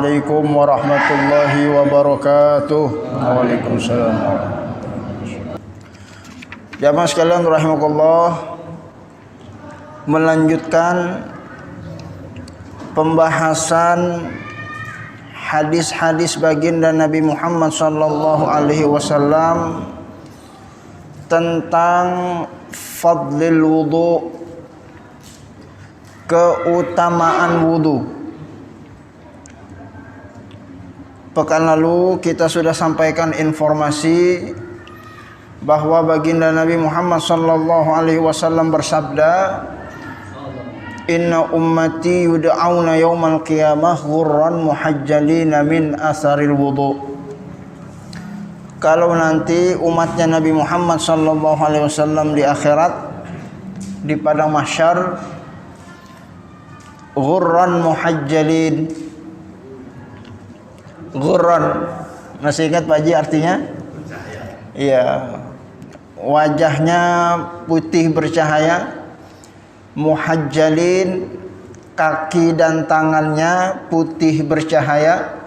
Assalamualaikum warahmatullahi wabarakatuh. Waalaikumsalam. Jamaah sekalian rahimakumullah, melanjutkan pembahasan hadis-hadis baginda Nabi Muhammad sallallahu alaihi wasallam tentang fadlil wudu, keutamaan wudu. Pekan lalu kita sudah sampaikan informasi bahwa baginda Nabi Muhammad sallallahu alaihi wasallam bersabda, "Inna ummati yud'auna yaumal qiyamah ghurran muhajjalina min asaril wudu." Kalau nanti umatnya Nabi Muhammad sallallahu alaihi wasallam di akhirat, di padang mahsyar, ghurran muhajjalin. Ghurran, masih ingat Pak Haji artinya? Iya, wajahnya putih bercahaya. Muhajjalin, kaki dan tangannya putih bercahaya.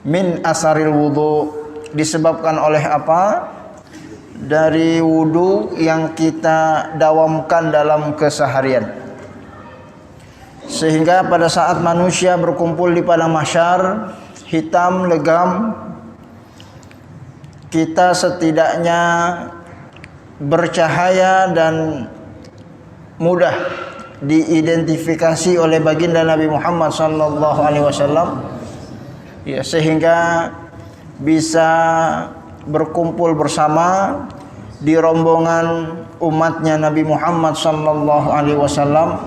Min asaril wudu, disebabkan oleh apa? Dari wudu yang kita dawamkan dalam keseharian. Sehingga pada saat manusia berkumpul di padang mahsyar, hitam legam, kita setidaknya bercahaya dan mudah diidentifikasi oleh baginda Nabi Muhammad sallallahu alaihi wasallam, ya, sehingga bisa berkumpul bersama di rombongan umatnya Nabi Muhammad sallallahu alaihi wasallam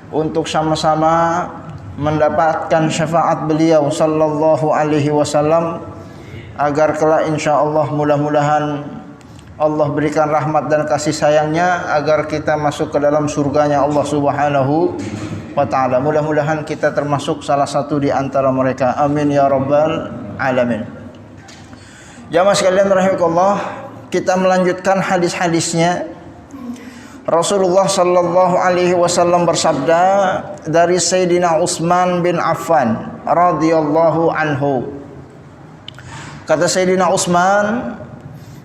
untuk sama-sama mendapatkan syafaat beliau sallallahu alaihi wasallam, agar kelak insyaallah mudah-mudahan Allah berikan rahmat dan kasih sayangnya agar kita masuk ke dalam surganya Allah Subhanahu wa taala. Mudah-mudahan kita termasuk salah satu di antara mereka. Amin ya rabbal alamin. Jamaah sekalian rahimakumullah, kita melanjutkan hadis-hadisnya. Rasulullah sallallahu alaihi wasallam bersabda dari Sayyidina Utsman bin Affan radhiyallahu anhu. Kata Sayyidina Utsman,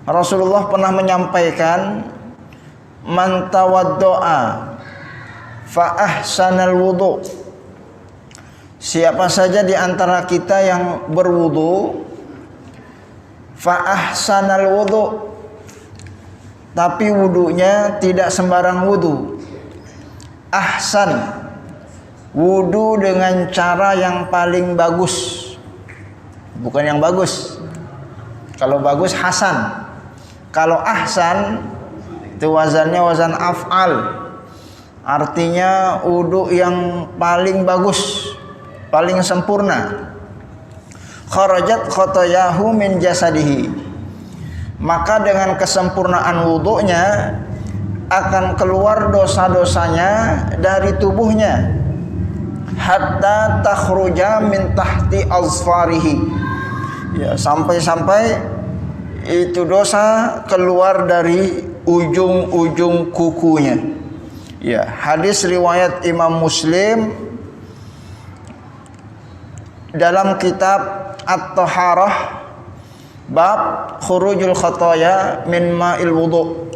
Rasulullah pernah menyampaikan, man tawaddo'a fa ahsanal wudu. Siapa saja di antara kita yang berwudu, fa ahsanal wudu, tapi wudunya tidak sembarang wudu. Ahsan, wudu dengan cara yang paling bagus, bukan yang bagus. Kalau bagus hasan, kalau ahsan itu wazannya wazan af'al, artinya wudu yang paling bagus, paling sempurna. Kharajat khotoyahu min jasadihi, maka dengan kesempurnaan wudunya akan keluar dosa-dosanya dari tubuhnya. Hatta takhruja min tahti azfarihi, ya, sampai-sampai itu dosa keluar dari ujung-ujung kukunya. Ya, hadis riwayat Imam Muslim dalam kitab At-Taharah, bab khurujul khotoya min ma'il wudu,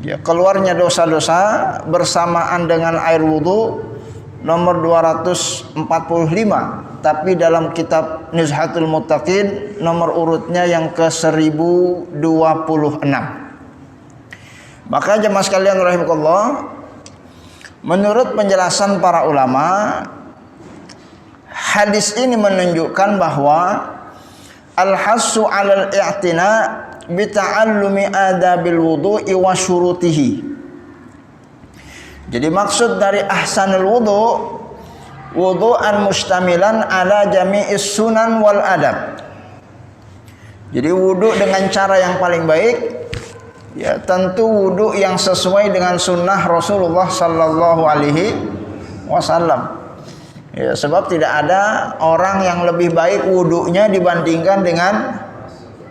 ya, keluarnya dosa-dosa bersamaan dengan air wudu, nomor 245. Tapi dalam kitab Nuzhatul Muttaqin nomor urutnya yang ke 1026. Maka jemaah sekalian rahimakumullah, menurut penjelasan para ulama, hadis ini menunjukkan bahwa al-hassu 'alal i'tina bi ta'allumi adabil wudu'i wa syurutihi. Jadi maksud dari ahsanul wudu, wudu'an mustamilan ala jami'is sunan wal adab. Jadi wudu dengan cara yang paling baik, ya, tentu wudu yang sesuai dengan sunnah Rasulullah sallallahu alaihi wasallam. Ya, sebab tidak ada orang yang lebih baik wudunya dibandingkan dengan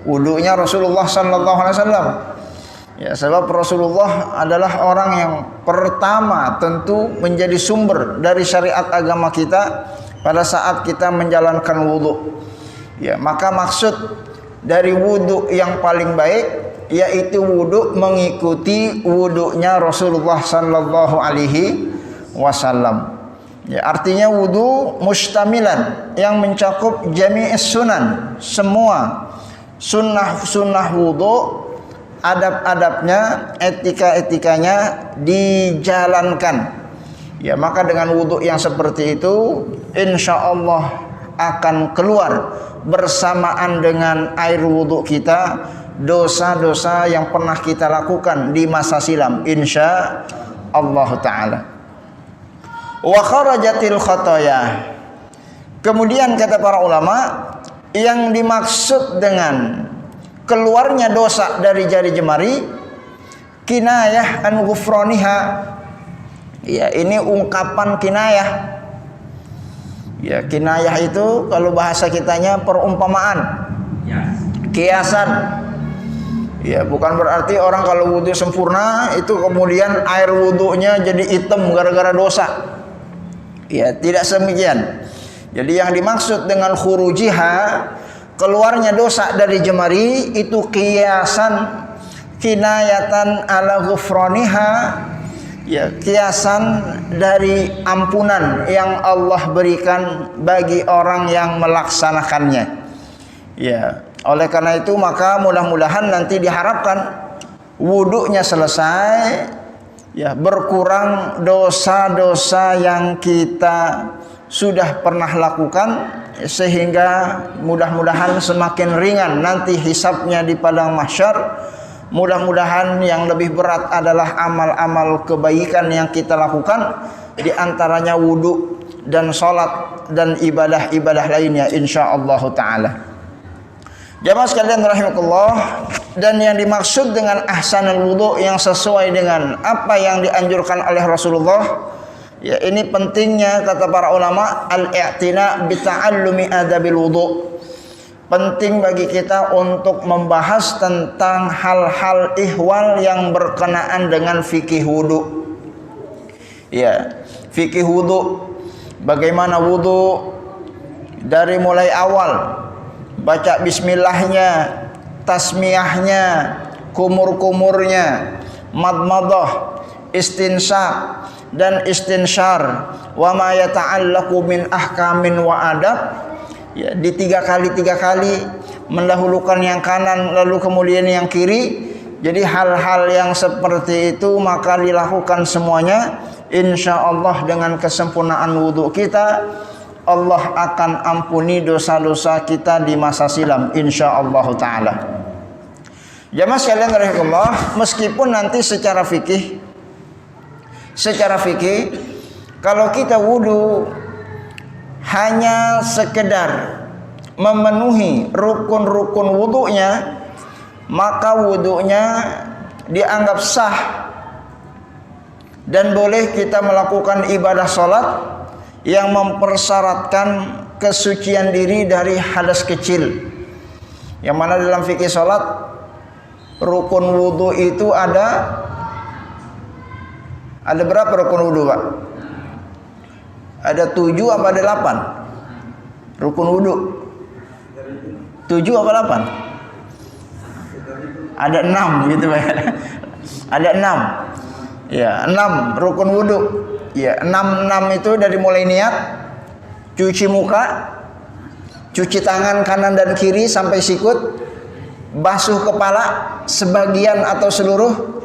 wudunya Rasulullah sallallahu alaihi wasallam. Ya, sebab Rasulullah adalah orang yang pertama tentu menjadi sumber dari syariat agama kita pada saat kita menjalankan wudu. Ya, maka maksud dari wudu yang paling baik yaitu wudu mengikuti wudunya Rasulullah sallallahu alaihi wasallam. Ya, artinya wudu mustamilan yang mencakup jami'is sunan, semua sunnah-sunnah wudu, adab-adabnya, etika-etikanya dijalankan. Ya, maka dengan wudu yang seperti itu insyaallah akan keluar bersamaan dengan air wudu kita dosa-dosa yang pernah kita lakukan di masa silam, insyaallah taala. Wa kharajatil khotoya. Kemudian kata para ulama, yang dimaksud dengan keluarnya dosa dari jari jemari kinayah an ghufraniha. Ya, ini ungkapan kinayah. Ya, kinayah itu kalau bahasa kitanya perumpamaan, kiasan. Ya, bukan berarti orang kalau wudu sempurna itu kemudian air wudunya jadi hitam gara-gara dosa. Ya, tidak semikian. Jadi yang dimaksud dengan khurujiha, keluarnya dosa dari jemari, itu kiasan, kinayatan ala ghufraniha. Ya, kiasan dari ampunan yang Allah berikan bagi orang yang melaksanakannya. Ya, oleh karena itu maka mudah-mudahan nanti diharapkan wudunya selesai, ya, berkurang dosa-dosa yang kita sudah pernah lakukan, sehingga mudah-mudahan semakin ringan nanti hisabnya di padang mahsyar. Mudah-mudahan yang lebih berat adalah amal-amal kebaikan yang kita lakukan, di antaranya wudu dan salat dan ibadah-ibadah lainnya insyaallah taala. Jamaah sekalian rahimakumullah, dan yang dimaksud dengan ahsanul wudu yang sesuai dengan apa yang dianjurkan oleh Rasulullah, ya, ini pentingnya kata para ulama al-i'tina bi ta'allumi adabil wudu. Penting bagi kita untuk membahas tentang hal-hal ihwal yang berkenaan dengan fikih wudu. Ya, fikih wudu, bagaimana wudu dari mulai awal, baca bismillahnya, tasmiyahnya, kumur-kumurnya, madmadah, istinsyak dan istinsyar, wa ma yata'allaqu min ahkamin wa adab. Ya, di tiga kali mendahulukan yang kanan lalu kemudian yang kiri. Jadi hal-hal yang seperti itu maka dilakukan semuanya, insyaallah dengan kesempurnaan wudu kita Allah akan ampuni dosa-dosa kita di masa silam insyaallah taala. Jamaah sekalian rahimakumullah, meskipun nanti secara fikih kalau kita wudu hanya sekedar memenuhi rukun-rukun wudunya, maka wudunya dianggap sah dan boleh kita melakukan ibadah salat yang mempersyaratkan kesucian diri dari hadas kecil. Yang mana dalam fikih salat rukun wudu itu ada berapa rukun wudu, Pak? Ada 7 apa ada 8? Rukun wudu 7 apa 8? Ada 6 gitu, Pak. Ada 6. Ya, 6 rukun wudu. Ya, 6 itu dari mulai niat, cuci muka, cuci tangan kanan dan kiri sampai sikut, basuh kepala sebagian atau seluruh,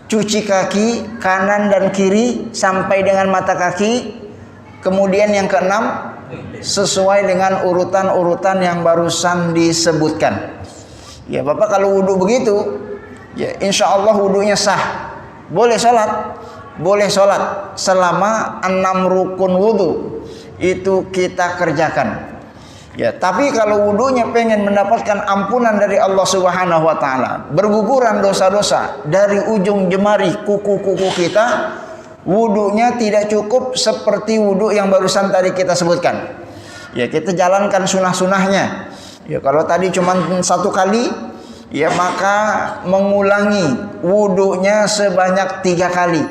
cuci kaki kanan dan kiri sampai dengan mata kaki. Kemudian yang keenam sesuai dengan urutan-urutan yang barusan disebutkan. Ya, Bapak kalau wudu begitu, ya insyaallah wudunya sah. Boleh sholat selama 6 rukun wudu itu kita kerjakan. Ya, tapi kalau wudunya pengen mendapatkan ampunan dari Allah Subhanahu wa taala, berguguran dosa-dosa dari ujung jemari kuku-kuku kita, wudunya tidak cukup seperti wudu yang barusan tadi kita sebutkan. Ya, kita jalankan sunah-sunahnya. Ya, kalau tadi cuma 1 kali, ya maka mengulangi wudunya sebanyak 3 kali.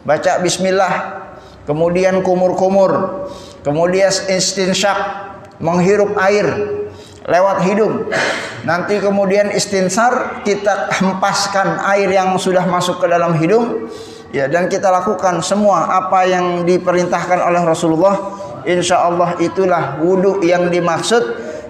Baca bismillah, kemudian kumur-kumur, kemudian istinsyak, menghirup air lewat hidung. Nanti kemudian istinsar, kita hempaskan air yang sudah masuk ke dalam hidung. Ya, dan kita lakukan semua apa yang diperintahkan oleh Rasulullah. Insya Allah itulah wudu yang dimaksud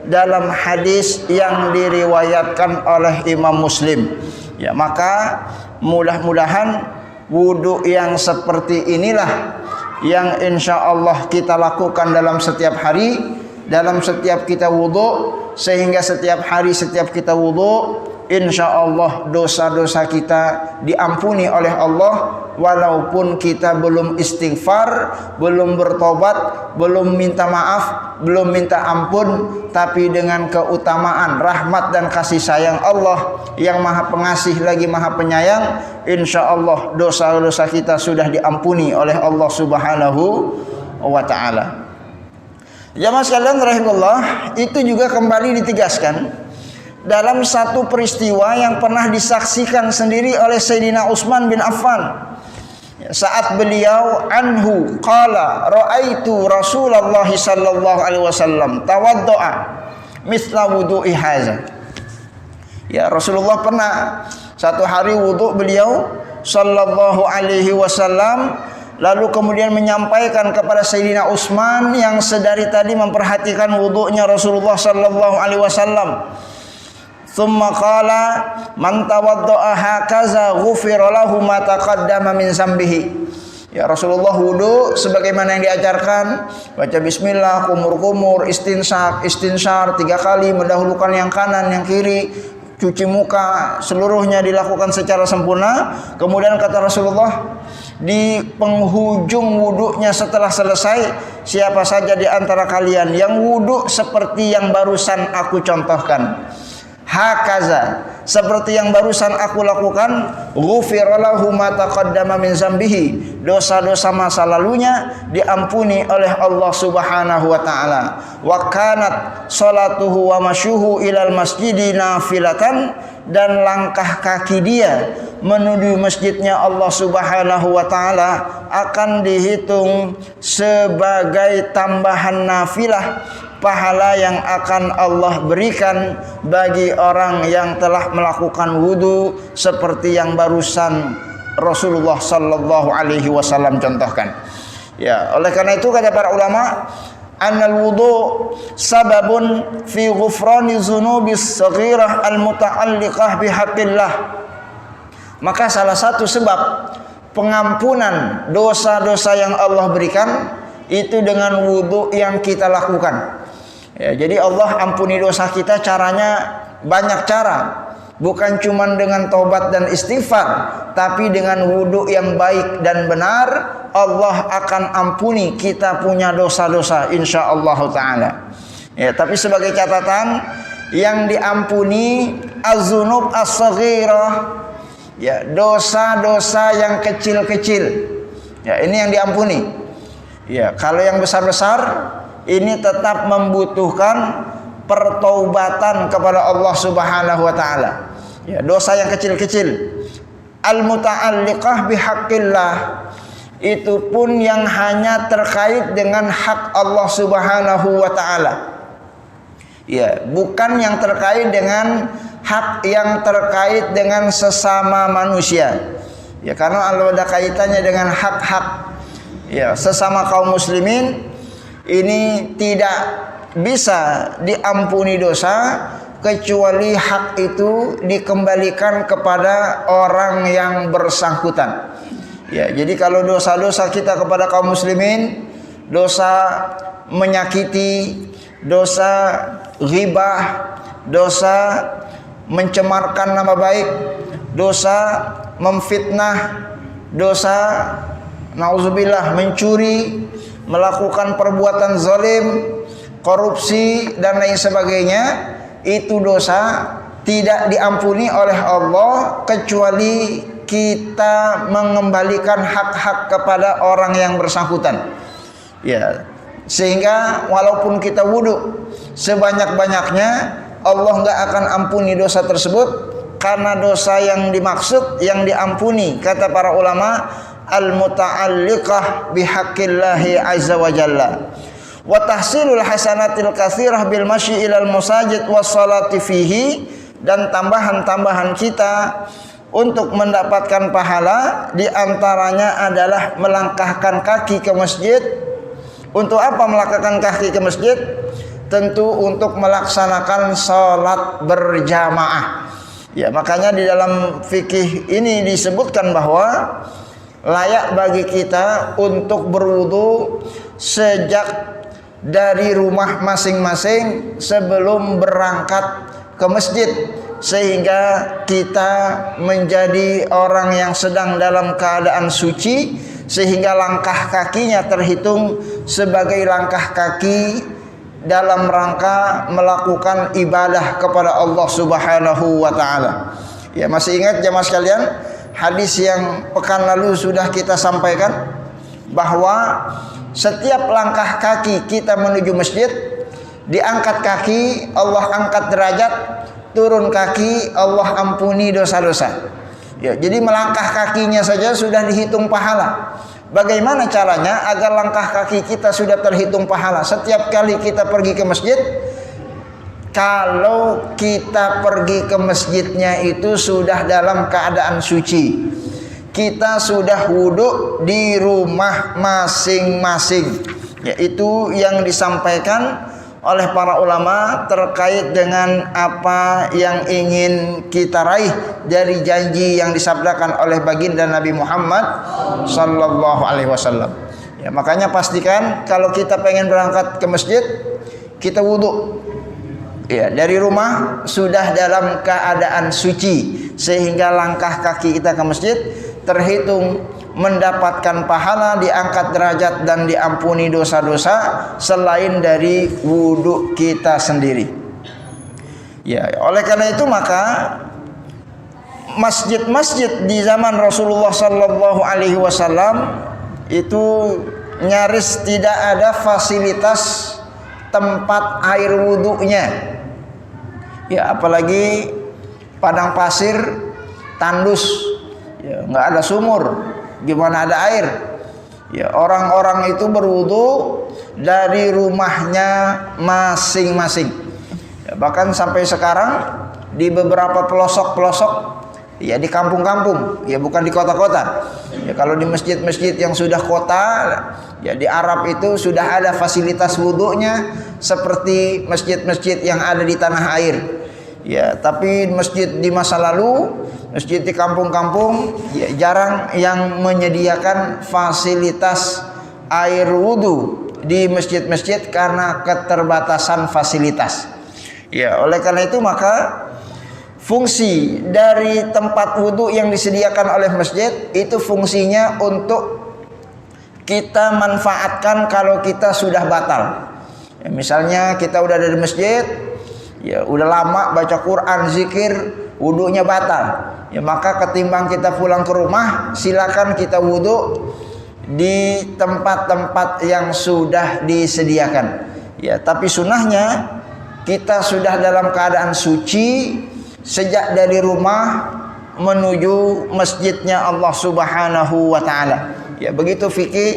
dalam hadis yang diriwayatkan oleh Imam Muslim. Ya, maka mudah-mudahan wudu yang seperti inilah yang insya Allah kita lakukan dalam setiap hari, dalam setiap kita wudu, sehingga setiap hari setiap kita wudu, insya Allah dosa-dosa kita diampuni oleh Allah, walaupun kita belum istighfar, belum bertobat, belum minta maaf, belum minta ampun, tapi dengan keutamaan rahmat dan kasih sayang Allah yang maha pengasih lagi maha penyayang, insya Allah dosa-dosa kita sudah diampuni oleh Allah subhanahu wa ta'ala. Jamaah sekalian rahimahullah, itu juga kembali ditegaskan dalam satu peristiwa yang pernah disaksikan sendiri oleh Sayyidina Utsman bin Affan. Saat beliau anhu qala ra'aitu Rasulullah sallallahu alaihi wasallam tawaddo'a mithla wudu'i hadza. Ya, Rasulullah pernah satu hari wudu beliau sallallahu alaihi wasallam, lalu kemudian menyampaikan kepada Sayyidina Utsman yang sedari tadi memperhatikan wudunya Rasulullah sallallahu alaihi wasallam. Tsumma qala man tawaddaa hakaza ghufira lahu ma taqaddama min zambihi. Ya, Rasulullah wudu sebagaimana yang diajarkan, baca bismillah, kumur-kumur, istinsyaq, istinsyar 3 kali, mendahulukan yang kanan, yang kiri, cuci muka, seluruhnya dilakukan secara sempurna. Kemudian kata Rasulullah, di penghujung wudunya setelah selesai, siapa saja di antara kalian yang wudu seperti yang barusan aku contohkan, hakaza, seperti yang barusan aku lakukan, ghufira lahu ma taqaddama min zambihi, dosa-dosa masa lalunya diampuni oleh Allah Subhanahu wa taala. Wa kanat salatuhu wa masyuhu ilal masjidi nafilatan, dan langkah kaki dia menuju masjidnya Allah Subhanahu wa taala akan dihitung sebagai tambahan nafilah, pahala yang akan Allah berikan bagi orang yang telah melakukan wudu seperti yang barusan Rasulullah sallallahu alaihi wasallam contohkan. Ya, oleh karena itu kata para ulama, annal wudu sababun fi ghufrani dzunubis saghirah al muta'alliqah bihaqqillah. Maka salah satu sebab pengampunan dosa-dosa yang Allah berikan itu dengan wudu yang kita lakukan. Ya, jadi Allah ampuni dosa kita caranya banyak cara, bukan cuma dengan taubat dan istighfar, tapi dengan wudu yang baik dan benar, Allah akan ampuni kita punya dosa-dosa insyaallah taala. Ya, tapi sebagai catatan, yang diampuni az-dzunub as-saghirah, ya, dosa-dosa yang kecil-kecil. Ya, ini yang diampuni. Ya, kalau yang besar-besar ini tetap membutuhkan pertaubatan kepada Allah Subhanahu wa taala. Ya, dosa yang kecil-kecil al-muta'alliqah bihaqqillah, itu pun yang hanya terkait dengan hak Allah Subhanahu wa taala. Ya, bukan yang terkait dengan hak yang terkait dengan sesama manusia. Ya, karena Allah ada kaitannya dengan hak-hak ya sesama kaum muslimin, ini tidak bisa diampuni dosa kecuali hak itu dikembalikan kepada orang yang bersangkutan. Ya, jadi kalau dosa-dosa kita kepada kaum muslimin, dosa menyakiti, dosa ghibah, dosa mencemarkan nama baik, dosa memfitnah, dosa nauzubillah mencuri, melakukan perbuatan zalim, korupsi dan lain sebagainya, itu dosa tidak diampuni oleh Allah kecuali kita mengembalikan hak-hak kepada orang yang bersangkutan. Ya, sehingga walaupun kita wudu sebanyak-banyaknya, Allah nggak akan ampuni dosa tersebut, karena dosa yang dimaksud, yang diampuni, kata para ulama, al-muta'alliqah bihaqqillahi azza wa jalla. wa tahsilul hasanatil katsirah bil masyi ilal masajid was salati fihi, dan tambahan-tambahan kita untuk mendapatkan pahala di antaranya adalah melangkahkan kaki ke masjid. Untuk apa melangkahkan kaki ke masjid? Tentu untuk melaksanakan salat berjamaah. Ya, makanya di dalam fikih ini disebutkan bahwa layak bagi kita untuk berwudu sejak dari rumah masing-masing sebelum berangkat ke masjid, sehingga kita menjadi orang yang sedang dalam keadaan suci, sehingga langkah kakinya terhitung sebagai langkah kaki dalam rangka melakukan ibadah kepada Allah Subhanahu wa taala. Ya, masih ingat jemaah sekalian hadis yang pekan lalu sudah kita sampaikan bahwa setiap langkah kaki kita menuju masjid, diangkat kaki Allah angkat derajat, turun kaki Allah ampuni dosa-dosa. Ya, jadi melangkah kakinya saja sudah dihitung pahala. Bagaimana caranya agar langkah kaki kita sudah terhitung pahala setiap kali kita pergi ke masjid? Kalau kita pergi ke masjidnya itu sudah dalam keadaan suci, kita sudah wudhu di rumah masing-masing. Yaitu yang disampaikan oleh para ulama terkait dengan apa yang ingin kita raih dari janji yang disabdakan oleh baginda Nabi Muhammad sallallahu alaihi wasallam. Ya, makanya pastikan kalau kita pengen berangkat ke masjid, kita wudhu. Ya, dari rumah sudah dalam keadaan suci, sehingga langkah kaki kita ke masjid terhitung mendapatkan pahala, diangkat derajat dan diampuni dosa-dosa selain dari wudhu kita sendiri. Ya, oleh karena itu maka masjid-masjid di zaman Rasulullah sallallahu alaihi wasallam itu nyaris tidak ada fasilitas tempat air wudhunya. Ya, apalagi padang pasir tandus, ya, nggak ada sumur, gimana ada air? Ya, orang-orang itu berwudu dari rumahnya masing-masing. Ya, bahkan sampai sekarang di beberapa pelosok-pelosok, ya di kampung-kampung, ya bukan di kota-kota. Ya, kalau di masjid-masjid yang sudah kota, ya di Arab itu sudah ada fasilitas wudunya seperti masjid-masjid yang ada di tanah air. Ya, tapi masjid di masa lalu, masjid di kampung-kampung, ya jarang yang menyediakan fasilitas air wudu di masjid-masjid karena keterbatasan fasilitas. Ya, oleh karena itu maka fungsi dari tempat wudu yang disediakan oleh masjid itu fungsinya untuk kita manfaatkan kalau kita sudah batal. Ya, misalnya kita udah dari masjid, ya udah lama baca Quran, zikir, wudunya batal. Ya, maka ketimbang kita pulang ke rumah, silakan kita wudu di tempat-tempat yang sudah disediakan. Ya, tapi sunnahnya kita sudah dalam keadaan suci sejak dari rumah menuju masjidnya Allah Subhanahu wa taala. Ya, begitu fikih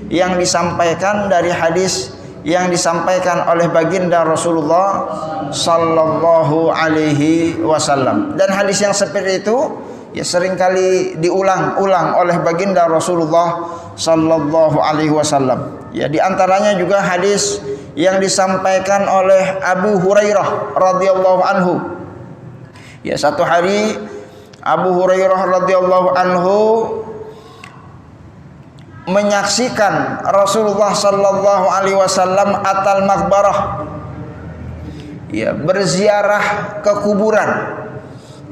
yang disampaikan dari hadis yang disampaikan oleh baginda Rasulullah sallallahu alaihi wasallam. Dan hadis yang seperti itu ya seringkali diulang-ulang oleh baginda Rasulullah sallallahu alaihi wasallam. Ya, di antaranya juga hadis yang disampaikan oleh Abu Hurairah radhiyallahu anhu. Ya, satu hari Abu Hurairah radhiyallahu anhu menyaksikan Rasulullah sallallahu alaihi wasallam atal maqbarah, ya, berziarah ke kuburan.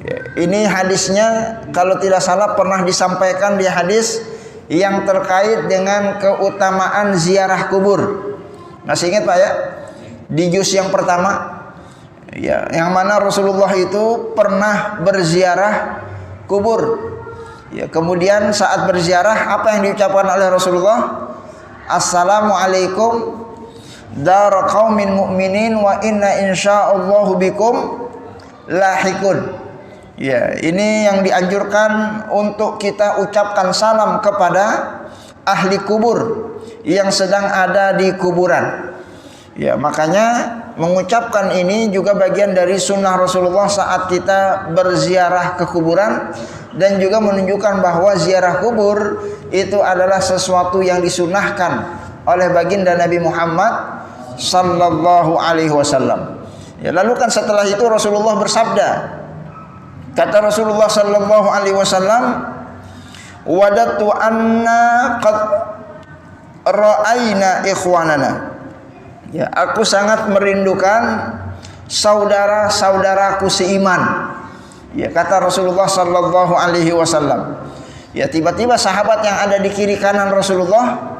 Ya, ini hadisnya kalau tidak salah pernah disampaikan di hadis yang terkait dengan keutamaan ziarah kubur. Masih ingat Pak ya? Di juz yang pertama, ya, yang mana Rasulullah itu pernah berziarah kubur. Ya, kemudian saat berziarah apa yang diucapkan oleh Rasulullah? Assalamualaikum dar qaumin mu'minin wa inna insyaallahu bikum lahikun. Ya, ini yang dianjurkan untuk kita ucapkan salam kepada ahli kubur yang sedang ada di kuburan. Ya, makanya mengucapkan ini juga bagian dari sunnah Rasulullah saat kita berziarah ke kuburan, dan juga menunjukkan bahwa ziarah kubur itu adalah sesuatu yang disunnahkan oleh baginda Nabi Muhammad sallallahu alaihi wasallam. Ya, lalu kan setelah itu Rasulullah bersabda, kata Rasulullah sallallahu alaihi wasallam, "Wadatu anna qad ra'aina ikhwanana." Ya, aku sangat merindukan saudara-saudaraku seiman. Ya, kata Rasulullah sallallahu alaihi wasallam. Ya, tiba-tiba sahabat yang ada di kiri kanan Rasulullah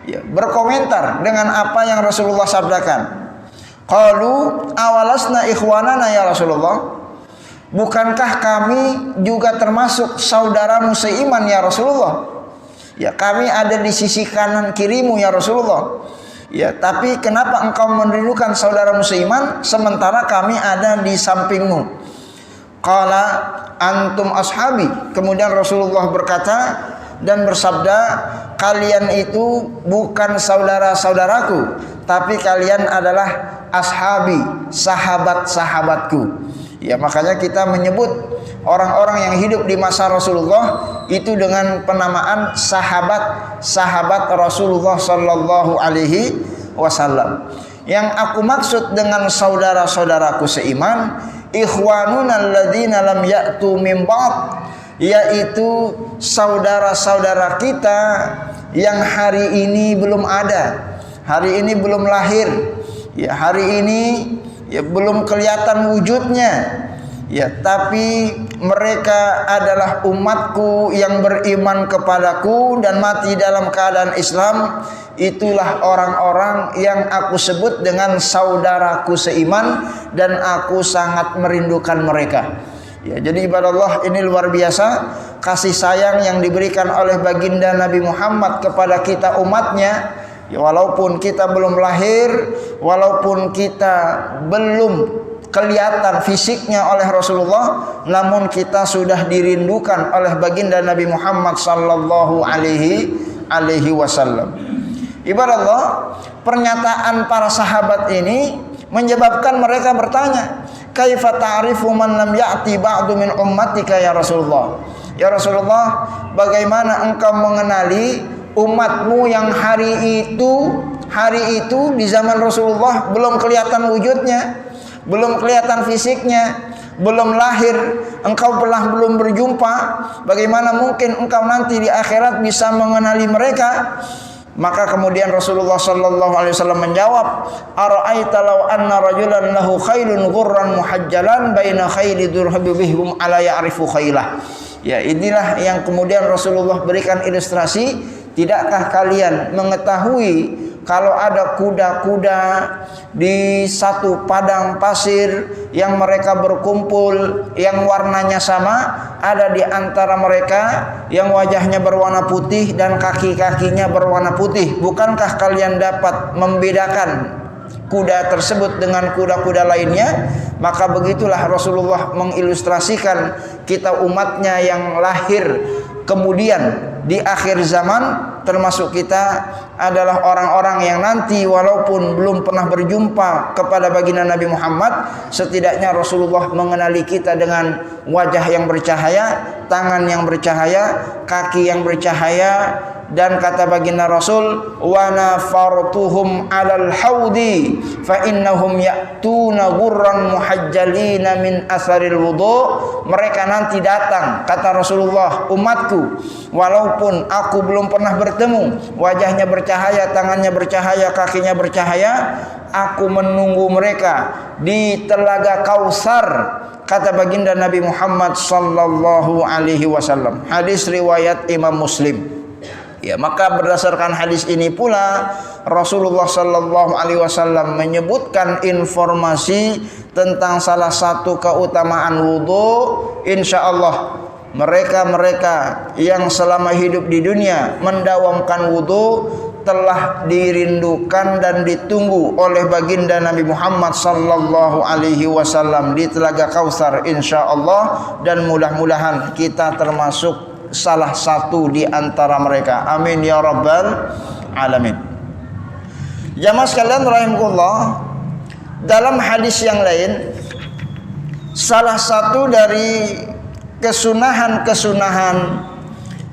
ya berkomentar dengan apa yang Rasulullah sabdakan. Qalu awalasna ikhwanana ya Rasulullah? Bukankah kami juga termasuk saudaramu seiman ya Rasulullah? Ya, kami ada di sisi kanan kirimu ya Rasulullah. Ya, tapi kenapa engkau merindukan saudaramu seiman sementara kami ada di sampingmu? Qala antum ashabi. Kemudian Rasulullah berkata dan bersabda, kalian itu bukan saudara-saudaraku, tapi kalian adalah ashabi, sahabat-sahabatku. Ya, makanya kita menyebut orang-orang yang hidup di masa Rasulullah itu dengan penamaan sahabat-sahabat Rasulullah sallallahu alaihi wasallam. Yang aku maksud dengan saudara-saudaraku seiman, ikhwanuna alladzina lam ya'tu min ba'd, yaitu saudara-saudara kita yang hari ini belum ada, hari ini belum lahir, ya hari ini ya belum kelihatan wujudnya, ya tapi mereka adalah umatku yang beriman kepadaku dan mati dalam keadaan Islam. Itulah orang-orang yang aku sebut dengan saudaraku seiman dan aku sangat merindukan mereka. Ya, jadi ibadah Allah, ini luar biasa kasih sayang yang diberikan oleh baginda Nabi Muhammad kepada kita umatnya. Ya, walaupun kita belum lahir, walaupun kita belum kelihatan fisiknya oleh Rasulullah, namun kita sudah dirindukan oleh baginda Nabi Muhammad sallallahu alaihi wasallam. Ibadah Allah, pernyataan para sahabat ini menyebabkan mereka bertanya, kaifa ta'rifu man lam ya'ti ba'du min ummatika ya Rasulullah? Ya Rasulullah, bagaimana engkau mengenali umatmu yang hari itu di zaman Rasulullah belum kelihatan wujudnya, belum kelihatan fisiknya, belum lahir, engkau belum berjumpa, bagaimana mungkin engkau nanti di akhirat bisa mengenali mereka? Maka kemudian Rasulullah sallallahu alaihi wasallam menjawab, ara'aita law anna rajulan lahu khailun ghurran muhajjalan baina khayli durhabihum ala ya'rifu khailah. Ya, inilah yang kemudian Rasulullah berikan ilustrasi. Tidakkah kalian mengetahui kalau ada kuda-kuda di satu padang pasir yang mereka berkumpul, yang warnanya sama, ada di antara mereka yang wajahnya berwarna putih dan kaki-kakinya berwarna putih. Bukankah kalian dapat membedakan kuda tersebut dengan kuda-kuda lainnya? Maka begitulah Rasulullah mengilustrasikan kita umatnya yang lahir kemudian di akhir zaman, termasuk kita adalah orang-orang yang nanti walaupun belum pernah berjumpa kepada baginda Nabi Muhammad, setidaknya Rasulullah mengenali kita dengan wajah yang bercahaya, tangan yang bercahaya, kaki yang bercahaya. Dan kata baginda Rasul, wa nafartuhum 'alal haudi fa innahum ya'tuna ghurran muhajjalina min asaril wudu. Mereka nanti datang, kata Rasulullah, umatku walaupun aku belum pernah bertemu, wajahnya bercahaya, tangannya bercahaya, kakinya bercahaya, aku menunggu mereka di telaga Kausar, kata baginda Nabi Muhammad sallallahu alaihi wasallam. Hadis riwayat Imam Muslim. Ya, maka berdasarkan hadis ini pula Rasulullah sallallahu alaihi wasallam menyebutkan informasi tentang salah satu keutamaan wudu. Insyaallah mereka-mereka yang selama hidup di dunia mendawamkan wudu telah dirindukan dan ditunggu oleh baginda Nabi Muhammad sallallahu alaihi wasallam di telaga Kausar insyaallah, dan mudah-mudahan kita termasuk salah satu di antara mereka. Amin ya rabbal alamin. Jamaah sekalian rahimakumullah, dalam hadis yang lain, salah satu dari kesunahan-kesunahan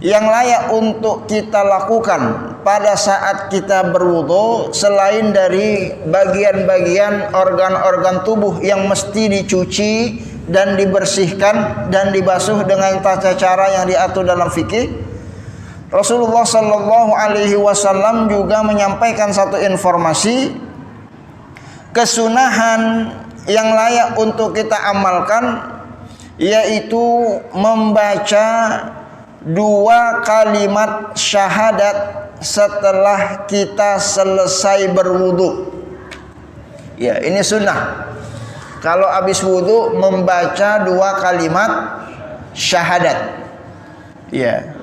yang layak untuk kita lakukan pada saat kita berwudu, selain dari bagian-bagian organ-organ tubuh yang mesti dicuci dan dibersihkan dan dibasuh dengan tata cara yang diatur dalam fikih, Rasulullah Sallallahu Alaihi Wasallam juga menyampaikan satu informasi kesunahan yang layak untuk kita amalkan, yaitu membaca 2 kalimat syahadat setelah kita selesai berwudu. Ya, ini sunnah. Kalau habis wudu membaca 2 kalimat syahadat. Ya.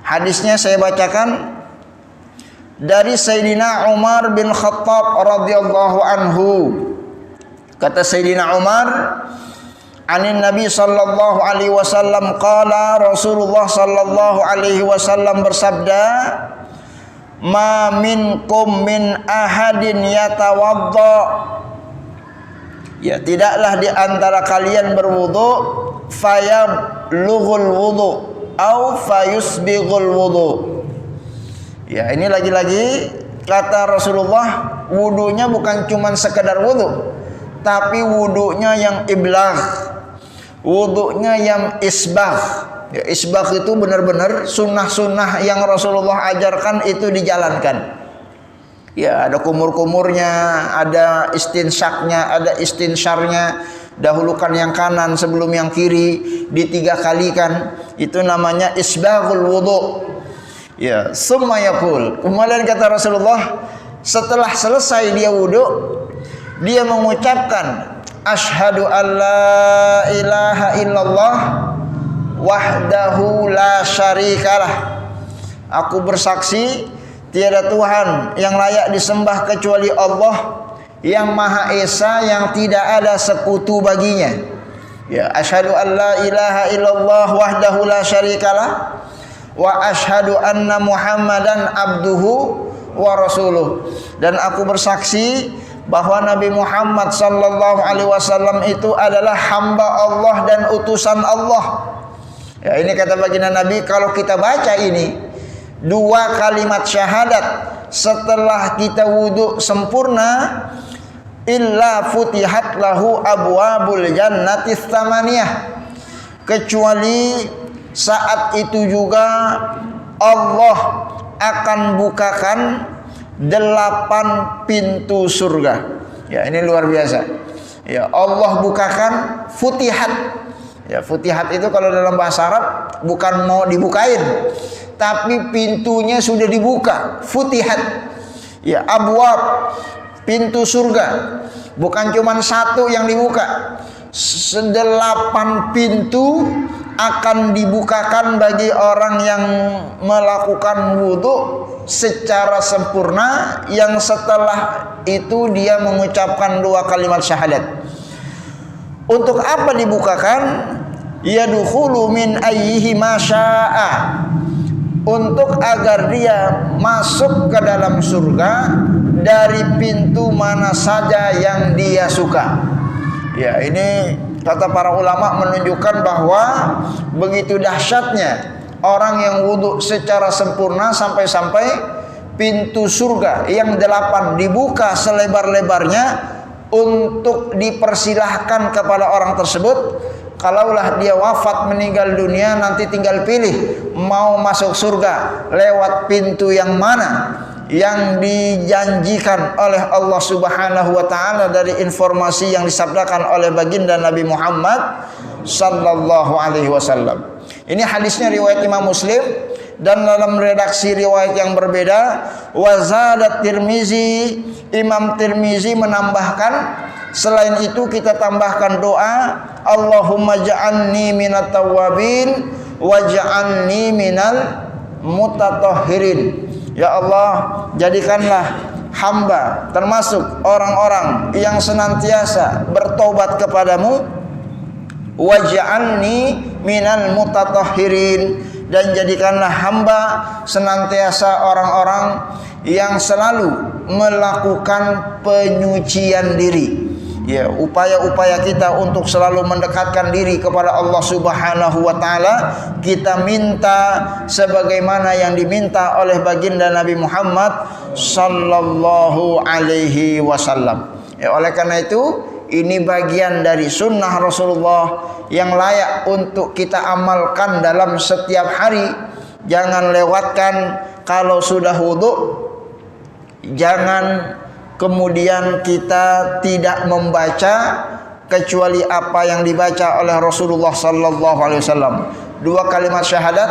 Hadisnya saya bacakan dari Sayyidina Umar bin Khattab radhiyallahu anhu. Kata Sayyidina Umar, anin Nabi sallallahu alaihi wasallam qala, Rasulullah sallallahu alaihi wasallam bersabda, ma minkum min ahadin yatawadda, ya tidaklah di antara kalian berwudu fayablughul wudu au fayusbighul wudu. Ya, ini lagi-lagi kata Rasulullah, wudunya bukan cuma sekedar wudu, tapi wudunya yang iblagh, wudunya yang isbagh. Ya, isbagh itu benar-benar sunnah-sunnah yang Rasulullah ajarkan itu dijalankan. Ya, ada kumur-kumurnya, ada istinsaknya, ada istinsyarnya. Dahulukan yang kanan sebelum yang kiri, di3 kalikan. Itu namanya isbaghul wudu. Ya, summa yaqul. Kemudian kata Rasulullah, setelah selesai dia wudu, dia mengucapkan asyhadu alla ilaha illallah wahdahu la syarikalah. Aku bersaksi tiada Tuhan yang layak disembah kecuali Allah yang Maha Esa, yang tidak ada sekutu baginya. Ya, asyhadu alla ilaha illallah wahdahu la syarikalah wa asyhadu anna Muhammadan abduhu wa rasuluh. Dan aku bersaksi bahwa Nabi Muhammad sallallahu alaihi wasallam itu adalah hamba Allah dan utusan Allah. Ya, ini kata baginda Nabi, kalau kita baca ini 2 kalimat syahadat setelah kita wudu sempurna, illa futihat lahu abwabul jannati tsamaniyah, kecuali saat itu juga Allah akan bukakan 8 pintu surga. Ya, ini luar biasa. Ya, Allah bukakan futihat. Ya, futihat itu kalau dalam bahasa Arab bukan mau dibukain, tapi pintunya sudah dibuka. Futihat. Ya, abwab, pintu surga. Bukan cuma 1 yang dibuka. 8 pintu akan dibukakan bagi orang yang melakukan wudu secara sempurna, yang setelah itu dia mengucapkan 2 kalimat syahadat. Untuk apa dibukakan? Yadkhulu min ayyihi ma syaa, untuk agar dia masuk ke dalam surga dari pintu mana saja yang dia suka. Ya, ini kata para ulama menunjukkan bahwa begitu dahsyatnya orang yang wudhu secara sempurna, sampai-sampai pintu surga yang 8 dibuka selebar-lebarnya untuk dipersilahkan kepada orang tersebut. Kalaulah dia wafat meninggal dunia, nanti tinggal pilih mau masuk surga lewat pintu yang mana yang dijanjikan oleh Allah Subhanahu wa taala dari informasi yang disabdakan oleh baginda Nabi Muhammad sallallahu alaihi wasallam. Ini hadisnya riwayat Imam Muslim, dan dalam redaksi riwayat yang berbeda, wazadat Tirmizi, Imam Tirmizi menambahkan, selain itu kita tambahkan doa, Allahumma ja'alni minat tawwabin waj'alni minal mutatahhirin. Ya Allah, jadikanlah hamba termasuk orang-orang yang senantiasa bertobat kepadamu, waj'alni minal mutatahhirin, dan jadikanlah hamba senantiasa orang-orang yang selalu melakukan penyucian diri. Ya, upaya-upaya kita untuk selalu mendekatkan diri kepada Allah Subhanahu wa taala, kita minta sebagaimana yang diminta oleh baginda Nabi Muhammad sallallahu alaihi wasallam. Ya, oleh karena itu ini bagian dari sunnah Rasulullah yang layak untuk kita amalkan dalam setiap hari. Jangan lewatkan kalau sudah wudu, jangan kemudian kita tidak membaca kecuali apa yang dibaca oleh Rasulullah sallallahu alaihi wasallam. 2 kalimat syahadat,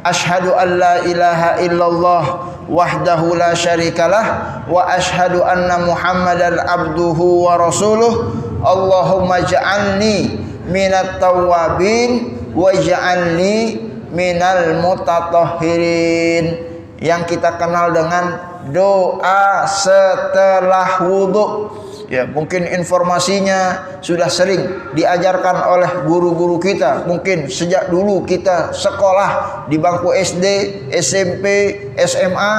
asyhadu an la ilaha illallah wahdahu la syarikalah wa asyhadu anna muhammadan abduhu wa rasuluh. Allahumma ja'alni minat tawwabin wa ja'alni minal mutatahhirin, yang kita kenal dengan doa setelah wudhu. Ya, mungkin informasinya sudah sering diajarkan oleh guru-guru kita. Mungkin sejak dulu kita sekolah di bangku SD, SMP, SMA,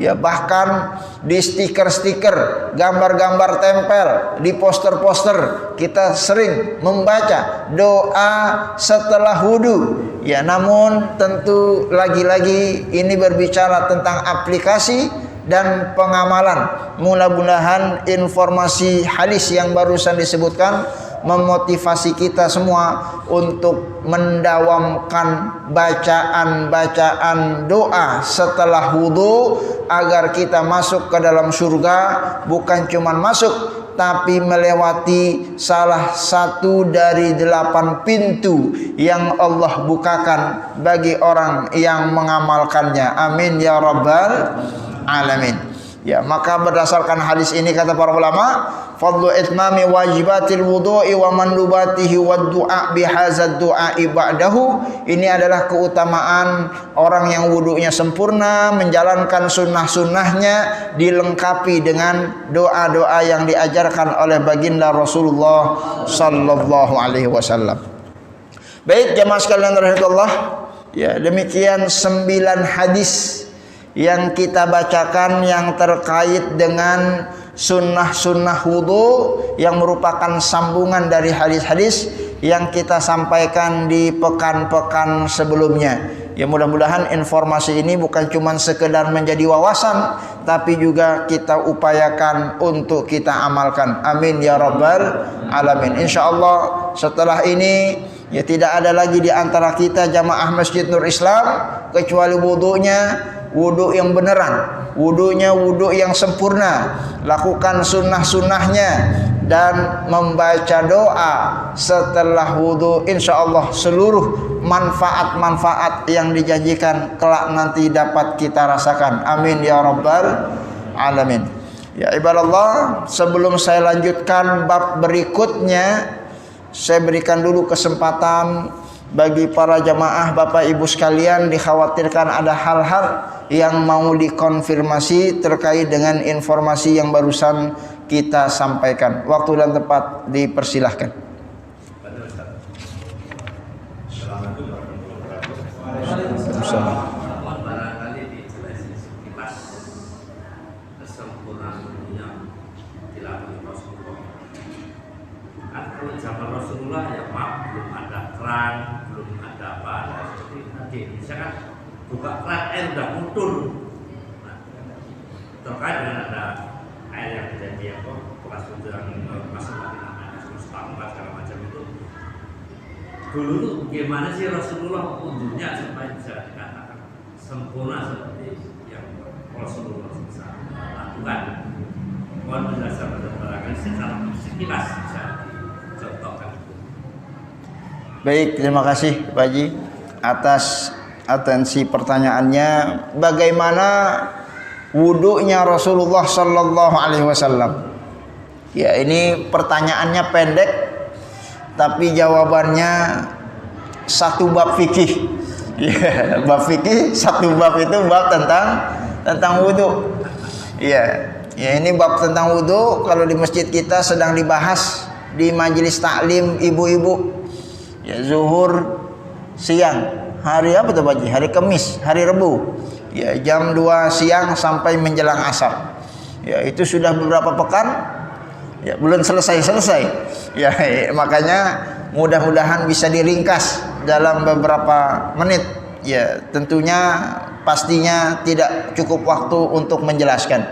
ya bahkan di stiker-stiker, gambar-gambar tempel, di poster-poster kita sering membaca doa setelah wudhu. Ya, namun tentu lagi-lagi ini berbicara tentang aplikasi dan pengamalan. Mudah-mudahan informasi hadis yang barusan disebutkan memotivasi kita semua untuk mendawamkan bacaan-bacaan doa setelah wudhu agar kita masuk ke dalam surga, bukan cuma masuk tapi melewati salah satu dari 8 pintu yang Allah bukakan bagi orang yang mengamalkannya. Amin ya rabbal alamin. Ya, maka berdasarkan hadis ini kata para ulama, fadlu itmami wajibatil wudu'i wa mandubatihi wad du'a bihadzal du'a'i ba'dahu. Ini adalah keutamaan orang yang wudunya sempurna, menjalankan sunnah-sunnahnya dilengkapi dengan doa-doa yang diajarkan oleh baginda Rasulullah sallallahu alaihi wasallam. Baik jemaah sekalian rahmatullah, ya demikian 9 hadis yang kita bacakan yang terkait dengan sunnah-sunnah wudhu yang merupakan sambungan dari hadis-hadis yang kita sampaikan di pekan-pekan sebelumnya. Ya, mudah-mudahan informasi ini bukan cuma sekedar menjadi wawasan, tapi juga kita upayakan untuk kita amalkan. Amin ya rabbal alamin. Insyaallah setelah ini ya tidak ada lagi di antara kita jamaah Masjid Nur Islam kecuali wudunya wudu yang beneran, wudunya wudu yang sempurna, lakukan sunnah-sunnahnya dan membaca doa setelah wudu. Insyaallah seluruh manfaat-manfaat yang dijanjikan kelak nanti dapat kita rasakan. Amin ya rabbal alamin. Ya ibadallah, sebelum saya lanjutkan bab berikutnya, saya berikan dulu kesempatan bagi para jamaah Bapak Ibu sekalian, dikhawatirkan ada hal-hal yang mau dikonfirmasi terkait dengan informasi yang barusan kita sampaikan. Waktu dan tempat dipersilahkan. Barangkali dijelasin sekilas kesempurnaan yang dilakukan Rasulullah. Kan kalau zaman Rasulullah ya maaf, belum ada keran, belum ada apa, seperti tadi misalkan buka keran air udah mutur. Nah, terkait dengan ada air yang terjadi apa bekas itu yang masuk lagi namanya stambat segala macam itu. Dulu tuh gimana sih Rasulullah wudhunya supaya bisa dikatakan sempurna seperti yang Rasulullah bisa lakukan. Mohon penjelasan barangkali secara sekilas bisa dicontohkan. Baik, terima kasih Pak Haji atas atensi pertanyaannya. Bagaimana wudunya Rasulullah sallallahu alaihi wasallam? Ya, ini pertanyaannya pendek tapi jawabannya satu bab fikih. Ya, bab fikih satu bab itu bab tentang wudu. Ya, ya ini bab tentang wudu kalau di masjid kita sedang dibahas di majelis taklim ibu-ibu. Ya, zuhur siang. Hari apa tuh Pak Haji? Hari Kamis, hari Rebu. Ya, jam 2 siang sampai menjelang asar. Ya, itu sudah beberapa pekan, ya belum selesai. Ya, makanya mudah-mudahan bisa diringkas dalam beberapa menit. Ya, tentunya pastinya tidak cukup waktu untuk menjelaskan.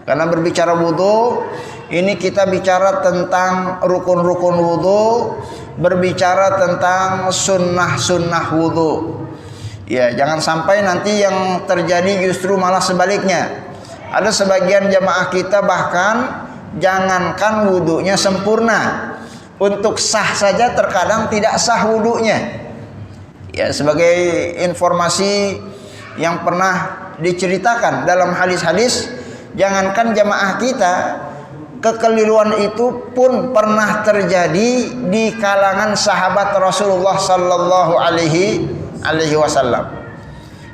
Karena berbicara wudu, ini kita bicara tentang rukun-rukun wudu, berbicara tentang sunnah-sunnah wudu. Ya, jangan sampai nanti yang terjadi justru malah sebaliknya. Ada sebagian jamaah kita bahkan jangankan wudunya sempurna, untuk sah saja terkadang tidak sah wudunya. Ya, sebagai informasi yang pernah diceritakan dalam hadis-hadis, jangankan jamaah kita, kekeliruan itu pun pernah terjadi di kalangan sahabat Rasulullah sallallahu alaihi wasallam.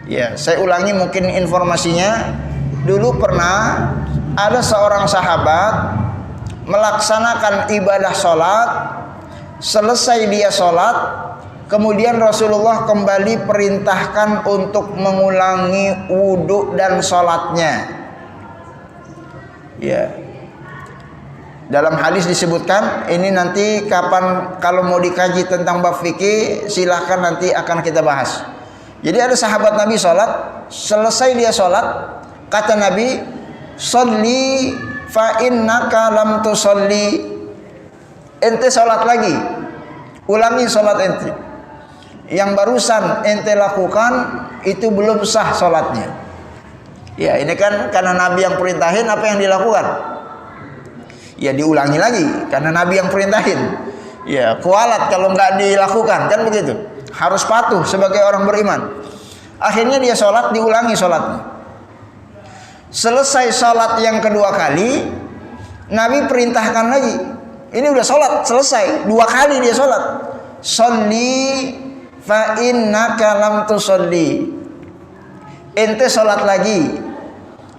Ya, saya ulangi mungkin informasinya. Dulu pernah ada seorang sahabat melaksanakan ibadah sholat, selesai dia sholat, kemudian Rasulullah kembali perintahkan untuk mengulangi wudhu dan sholatnya. Ya, dalam hadis disebutkan, ini nanti kapan kalau mau dikaji tentang bab fikih, silahkan nanti akan kita bahas. Jadi ada sahabat Nabi sholat, selesai dia sholat, kata Nabi, "Sholli fa innaka lam tusolli." Ente sholat lagi, ulangi sholat ente. Yang barusan ente lakukan itu belum sah sholatnya. Ya, ini kan karena Nabi yang perintahin, apa yang dilakukan? Ya, diulangi lagi karena Nabi yang perintahin. Ya, kualat kalau nggak dilakukan, kan begitu. Harus patuh sebagai orang beriman. Akhirnya dia sholat, diulangi sholatnya. Selesai sholat yang kedua kali, Nabi perintahkan lagi. Ini udah sholat selesai, 2 kali dia sholat. Sholli fa innaka lam tusolli. Ente sholat lagi.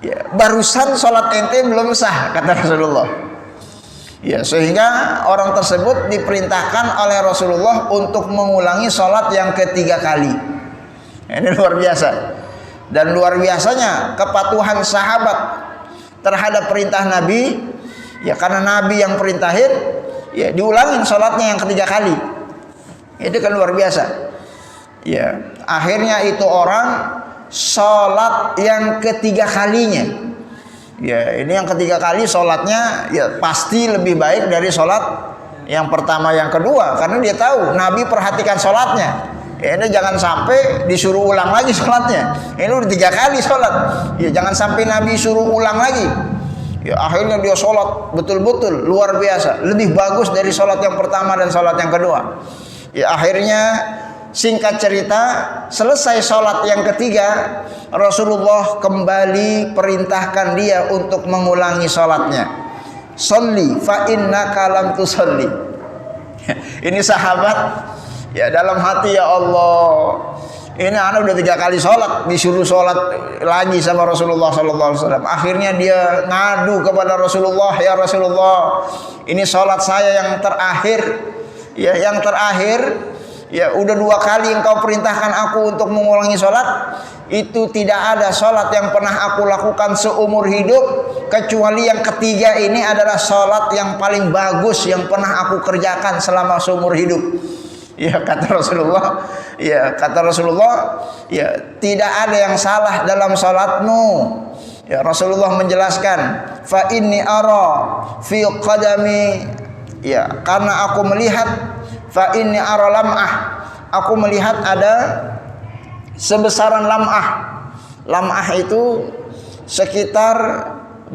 Ya, barusan sholat ente belum sah, kata Rasulullah. Ya, sehingga orang tersebut diperintahkan oleh Rasulullah untuk mengulangi sholat yang ketiga kali. Ini luar biasa. Dan luar biasanya kepatuhan sahabat terhadap perintah Nabi. Ya, karena Nabi yang perintahin, ya diulangin sholatnya yang ketiga kali. Itu kan luar biasa. Ya, akhirnya itu orang sholat yang ketiga kalinya. Ya, ini yang ketiga kali sholatnya ya pasti lebih baik dari sholat yang pertama, yang kedua, karena dia tahu Nabi perhatikan sholatnya. Ya, ini jangan sampai disuruh ulang lagi sholatnya. Ini udah 3 kali sholat. Ya, jangan sampai Nabi suruh ulang lagi. Ya, akhirnya dia sholat betul-betul luar biasa, lebih bagus dari sholat yang pertama dan sholat yang kedua. Ya, akhirnya singkat cerita, selesai sholat yang ketiga, Rasulullah kembali perintahkan dia untuk mengulangi sholatnya. Sholli fa innaka lam tusolli. Ini sahabat, ya dalam hati, ya Allah, ini anak udah 3 kali sholat, disuruh sholat lagi sama Rasulullah SAW. Akhirnya dia ngadu kepada Rasulullah, ya Rasulullah, ini sholat saya yang terakhir, ya yang terakhir, ya udah 2 kali engkau perintahkan aku untuk mengulangi sholat. Itu tidak ada sholat yang pernah aku lakukan seumur hidup, kecuali yang ketiga ini adalah sholat yang paling bagus yang pernah aku kerjakan selama seumur hidup. Ya, kata Rasulullah, ya tidak ada yang salah dalam salatmu. Ya, Rasulullah menjelaskan, fa inni ara fi qadami, ya karena aku melihat, fa inni ara lam'ah, aku melihat ada sebesaran lam'ah. Lam'ah itu sekitar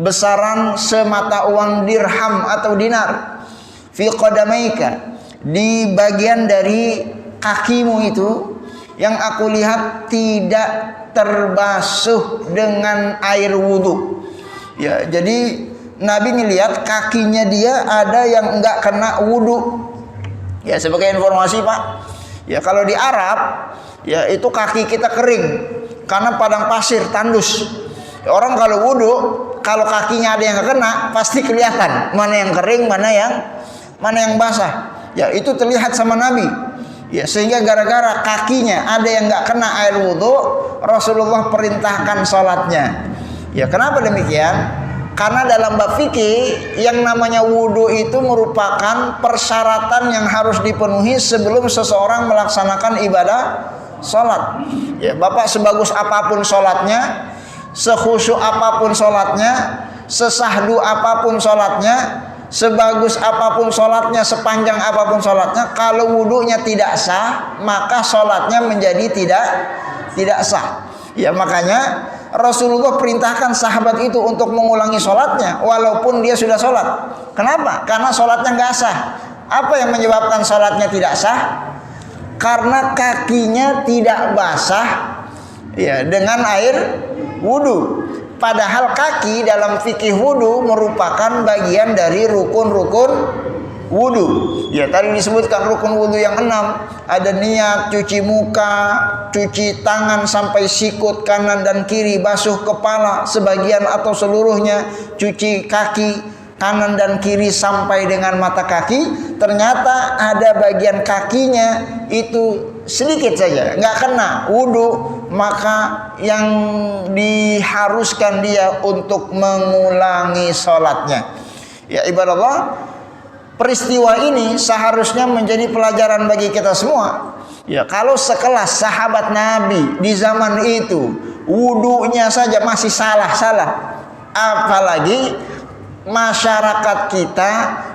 besaran semata uang dirham atau dinar. Fi qadamaika, di bagian dari kakimu itu, yang aku lihat tidak terbasuh dengan air wudhu. Ya, jadi Nabi ngelihat kakinya dia ada yang enggak kena wudhu. Ya, sebagai informasi Pak, ya kalau di Arab, ya itu kaki kita kering karena padang pasir tandus. Ya, orang kalau wudhu, kalau kakinya ada yang kena, pasti kelihatan mana yang kering, mana yang basah. Ya, itu terlihat sama Nabi. Ya, sehingga gara-gara kakinya ada yang nggak kena air wudhu, Rasulullah perintahkan sholatnya. Ya, kenapa demikian? Karena dalam bab fikih yang namanya wudu itu merupakan persyaratan yang harus dipenuhi sebelum seseorang melaksanakan ibadah sholat. Ya, Bapak sebagus apapun sholatnya, sekhusyuk apapun sholatnya, sesahdu apapun sholatnya, sebagus apapun sholatnya, sepanjang apapun sholatnya, kalau wudunya tidak sah, maka sholatnya menjadi tidak sah. Ya, makanya Rasulullah perintahkan sahabat itu untuk mengulangi sholatnya walaupun dia sudah sholat. Kenapa? Karena sholatnya nggak sah. Apa yang menyebabkan sholatnya tidak sah? Karena kakinya tidak basah ya dengan air wudu. Padahal kaki dalam fikih wudu merupakan bagian dari rukun-rukun wudu. Ya, tadi disebutkan rukun wudu yang 6. Ada niat, cuci muka, cuci tangan sampai sikut kanan dan kiri, basuh kepala sebagian atau seluruhnya, cuci kaki kanan dan kiri sampai dengan mata kaki. Ternyata ada bagian kakinya itu sedikit saja, nggak kena wudu, maka yang diharuskan dia untuk mengulangi sholatnya. Ya ibadallah, peristiwa ini seharusnya menjadi pelajaran bagi kita semua. Ya, kalau sekelas sahabat Nabi di zaman itu wudunya saja masih salah-salah, apalagi masyarakat kita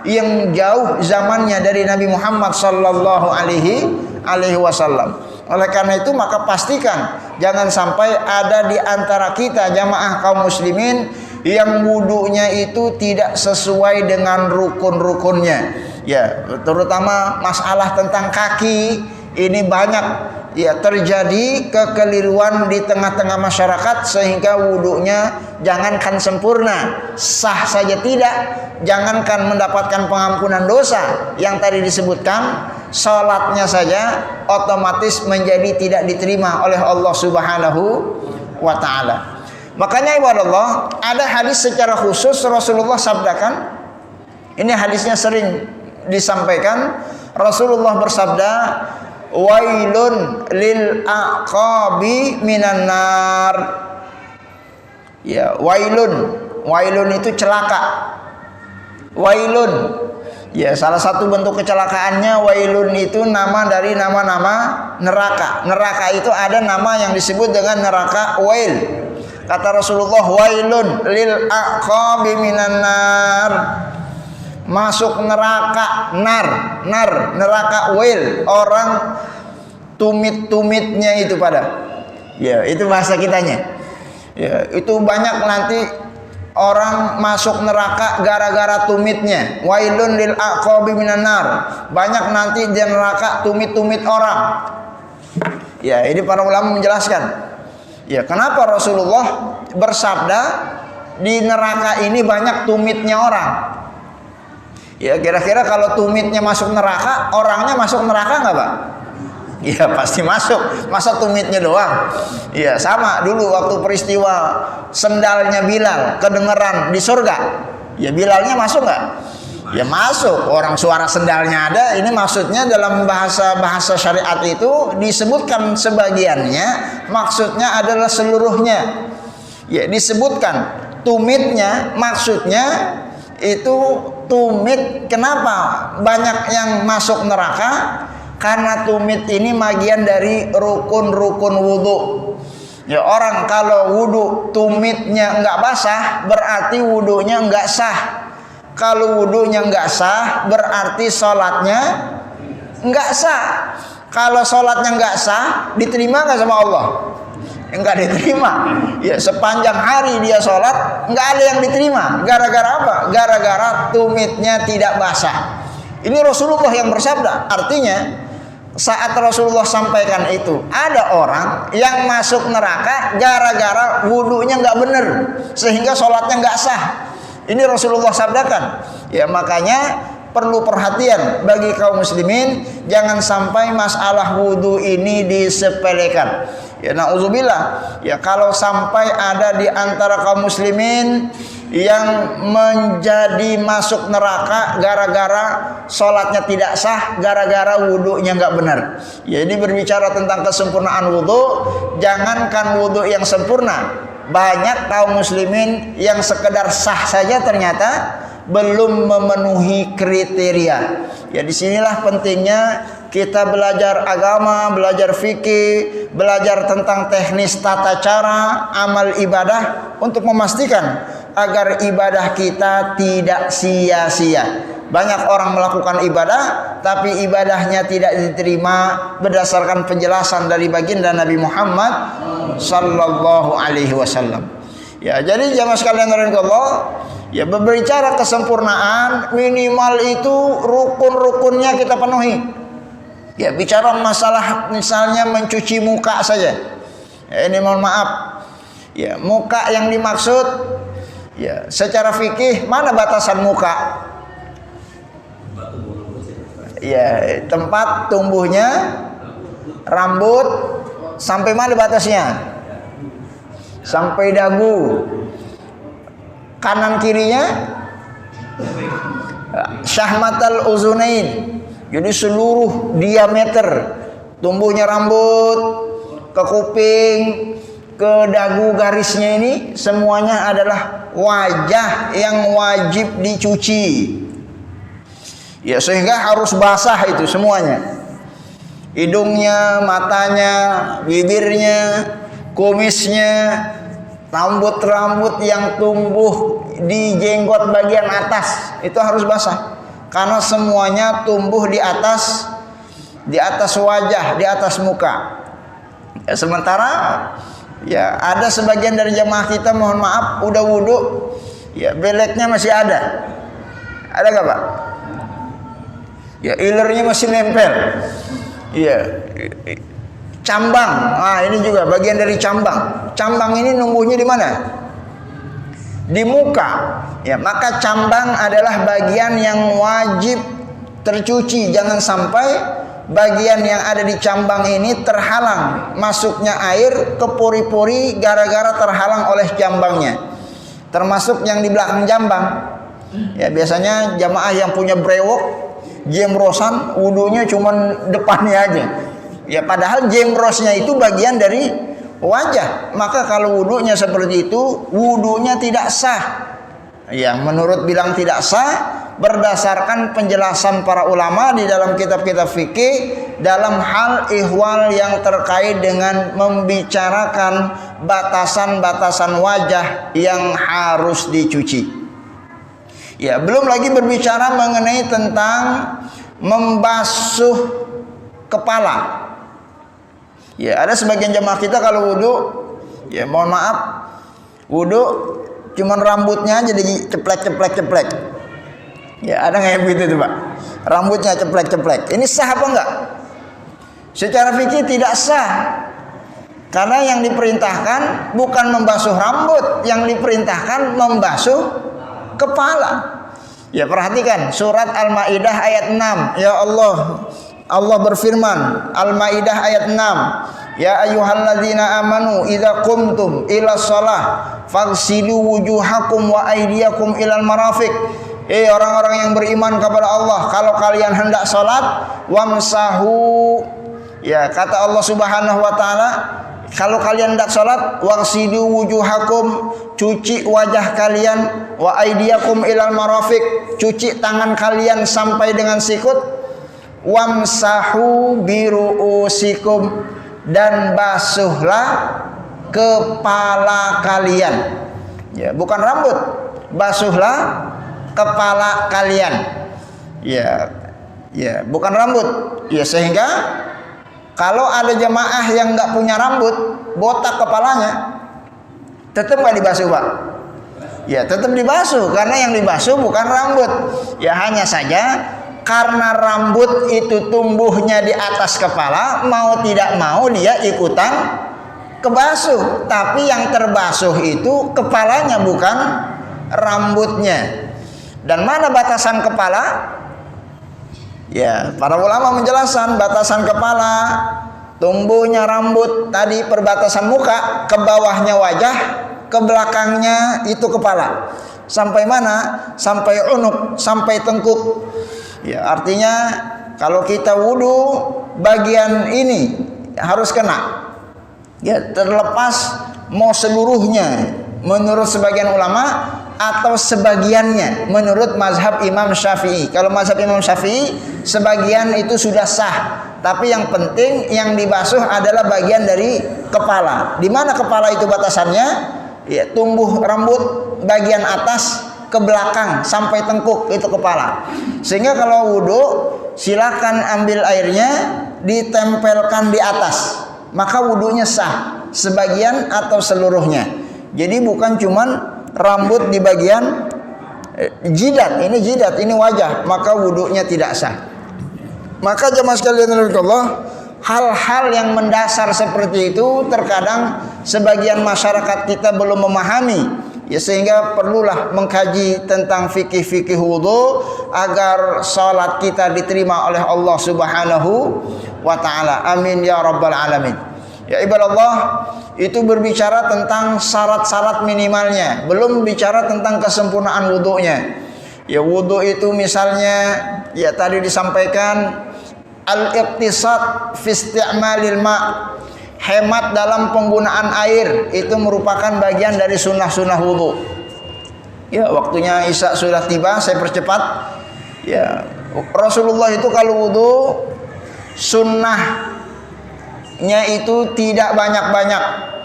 yang jauh zamannya dari Nabi Muhammad sallallahu alaihi wasallam. Oleh karena itu maka pastikan jangan sampai ada di antara kita jamaah kaum muslimin yang wudunya itu tidak sesuai dengan rukun-rukunnya. Ya, terutama masalah tentang kaki ini banyak ya terjadi kekeliruan di tengah-tengah masyarakat sehingga wudunya jangankan sempurna, sah saja tidak, jangankan mendapatkan pengampunan dosa yang tadi disebutkan, salatnya saja otomatis menjadi tidak diterima oleh Allah Subhanahu wa taala. Makanya ibadallah, ada hadis secara khusus Rasulullah sabdakan. Ini hadisnya sering disampaikan. Rasulullah bersabda, "Wailun lil aqabi minan nar." Ya, wailun itu celaka. Wailun. Ya, salah satu bentuk kecelakaannya wailun itu nama dari nama-nama neraka. Neraka itu ada nama yang disebut dengan neraka wail. Kata Rasulullah, wailun lil aqabi minan nar. Masuk neraka neraka wail, orang tumit-tumitnya itu pada. Ya, itu bahasa kitanya. Ya, itu banyak nanti orang masuk neraka gara-gara tumitnya. Wailun lil aqabi minan nar. Banyak nanti di neraka tumit-tumit orang. Ya, ini para ulama menjelaskan. Ya, kenapa Rasulullah bersabda di neraka ini banyak tumitnya orang? Ya, kira-kira kalau tumitnya masuk neraka, orangnya masuk neraka nggak, Pak? Ya, pasti masuk. Masa tumitnya doang? Ya, sama dulu waktu peristiwa sendalnya Bilal kedengeran di surga. Ya, Bilalnya masuk nggak? Ya masuk. Orang suara sendalnya ada. Ini maksudnya dalam bahasa syariat itu disebutkan sebagiannya, maksudnya adalah seluruhnya. Ya, disebutkan tumitnya, maksudnya itu tumit. Kenapa banyak yang masuk neraka? Karena tumit ini bagian dari rukun-rukun wudu. Ya, orang kalau wudu tumitnya enggak basah, berarti wudunya enggak sah. Kalau wudunya enggak sah, berarti sholatnya enggak sah. Kalau sholatnya enggak sah, diterima enggak sama Allah? Enggak diterima. Ya, sepanjang hari dia sholat enggak ada yang diterima. Gara-gara apa? Gara-gara tumitnya tidak basah. Ini Rasulullah yang bersabda. Artinya saat Rasulullah sampaikan itu, ada orang yang masuk neraka gara-gara wudunya enggak benar, sehingga sholatnya enggak sah. Ini Rasulullah sabdakan. Ya, makanya perlu perhatian bagi kaum muslimin, jangan sampai masalah wudu ini disepelekan. Ya, na'udzubillah. Ya, kalau sampai ada di antara kaum muslimin yang menjadi masuk neraka gara-gara sholatnya tidak sah, gara-gara wudunya nggak benar. Ya, ini berbicara tentang kesempurnaan wudu. Jangankan wudu yang sempurna, banyak kaum muslimin yang sekedar sah saja ternyata belum memenuhi kriteria. Ya disinilah pentingnya kita belajar agama, belajar fikih, belajar tentang teknis tata cara amal ibadah untuk memastikan agar ibadah kita tidak sia-sia. Banyak orang melakukan ibadah tapi ibadahnya tidak diterima berdasarkan penjelasan dari baginda Nabi Muhammad sallallahu alaihi wasallam. Ya, jadi jamaah sekalian Allah, ya berbicara kesempurnaan minimal itu rukun-rukunnya kita penuhi. Ya, bicara masalah misalnya mencuci muka saja. Ya, ini mohon maaf. Ya, muka yang dimaksud ya secara fikih mana batasan muka? Ya, tempat tumbuhnya rambut sampai mana batasnya? Sampai dagu. Kanan kirinya syahmatal uzunain. Jadi seluruh diameter tumbuhnya rambut ke kuping, ke dagu garisnya ini semuanya adalah wajah yang wajib dicuci. Ya, sehingga harus basah itu semuanya. Hidungnya, matanya, bibirnya, kumisnya, rambut-rambut yang tumbuh di jenggot bagian atas itu harus basah. Karena semuanya tumbuh di atas wajah, di atas muka. Ya, sementara ya ada sebagian dari jamaah kita mohon maaf udah wudhu, ya beleknya masih ada. Ada nggak Pak? Ya ilernya masih nempel. Iya. Cambang. Nah, ini juga bagian dari cambang. Cambang ini numbuhnya di mana? Di muka. Ya, maka cambang adalah bagian yang wajib tercuci. Jangan sampai bagian yang ada di cambang ini terhalang masuknya air ke pori-pori gara-gara terhalang oleh cambangnya. Termasuk yang di belakang jambang. Ya, biasanya jamaah yang punya brewok jemrosan wudunya cuman depannya aja. Ya padahal jemrosnya itu bagian dari wajah. Maka kalau wudunya seperti itu, wudunya tidak sah. Ya menurut bilang tidak sah berdasarkan penjelasan para ulama di dalam kitab-kitab fikih dalam hal ihwal yang terkait dengan membicarakan batasan-batasan wajah yang harus dicuci. Ya, belum lagi berbicara mengenai tentang membasuh kepala. Ya, ada sebagian jamaah kita kalau wudu, ya mohon maaf, wudu cuman rambutnya aja ceplek. Ya, ada nggak yang begitu tuh Pak? Rambutnya ceplek. Ini sah apa enggak? Secara fikih tidak sah. Karena yang diperintahkan bukan membasuh rambut, yang diperintahkan membasuh kepala. Ya perhatikan surat Al-Maidah ayat 6. Ya Allah berfirman, Al-Maidah ayat 6. Ya ayyuhalladzina amanu idza qumtum ila shalah faghsilu wujuhakum wa aydiyakum ilal marafiq. Orang-orang yang beriman kepada Allah, kalau kalian hendak salat wamsahu. Ya kata Allah Subhanahu wa taala, kalau kalian hendak salat waghsilu wujuhakum, cuci wajah kalian, wa aydiyakum ilal marafiq, cuci tangan kalian sampai dengan sikut, wamsahu biruusikum, dan basuhlah kepala kalian. Ya, bukan rambut, basuhlah kepala kalian. Ya, bukan rambut. Ya, sehingga kalau ada jemaah yang nggak punya rambut, botak kepalanya, tetap nggak dibasuh Pak? Ya tetap dibasuh, karena yang dibasuh bukan rambut. Ya hanya saja karena rambut itu tumbuhnya di atas kepala, mau tidak mau dia ikutan kebasuh. Tapi yang terbasuh itu kepalanya bukan rambutnya. Dan mana batasan kepala? Ya, para ulama menjelaskan batasan kepala, tumbuhnya rambut tadi perbatasan muka, ke bawahnya wajah, ke belakangnya itu kepala. Sampai mana? Sampai unuk, sampai tengkuk. Ya, artinya kalau kita wudu bagian ini harus kena. Ya, terlepas mau seluruhnya menurut sebagian ulama atau sebagiannya menurut mazhab Imam Syafi'i. Kalau mazhab Imam Syafi'i sebagian itu sudah sah, tapi yang penting yang dibasuh adalah bagian dari kepala. Di mana kepala itu batasannya? Ya, tumbuh rambut bagian atas ke belakang sampai tengkuk itu kepala. Sehingga kalau wudu silakan ambil airnya ditempelkan di atas, maka wudunya sah sebagian atau seluruhnya. Jadi bukan cuman rambut di bagian jidat, ini wajah, maka wudunya tidak sah. Maka jemaah sekalian Allah, hal-hal yang mendasar seperti itu terkadang sebagian masyarakat kita belum memahami, ya, sehingga perlulah mengkaji tentang fikih-fikih wudu agar salat kita diterima oleh Allah Subhanahu wa taala. Amin ya rabbal alamin. Ya ibadallah, itu berbicara tentang syarat-syarat minimalnya, belum bicara tentang kesempurnaan wudunya. Ya, wudu itu misalnya, ya tadi disampaikan al-iqtisad fi isti'malil ma', hemat dalam penggunaan air, itu merupakan bagian dari sunnah-sunnah wudu. Ya, waktunya Isya sudah tiba, saya percepat. Ya, Rasulullah itu kalau wudu sunnahnya itu tidak banyak-banyak.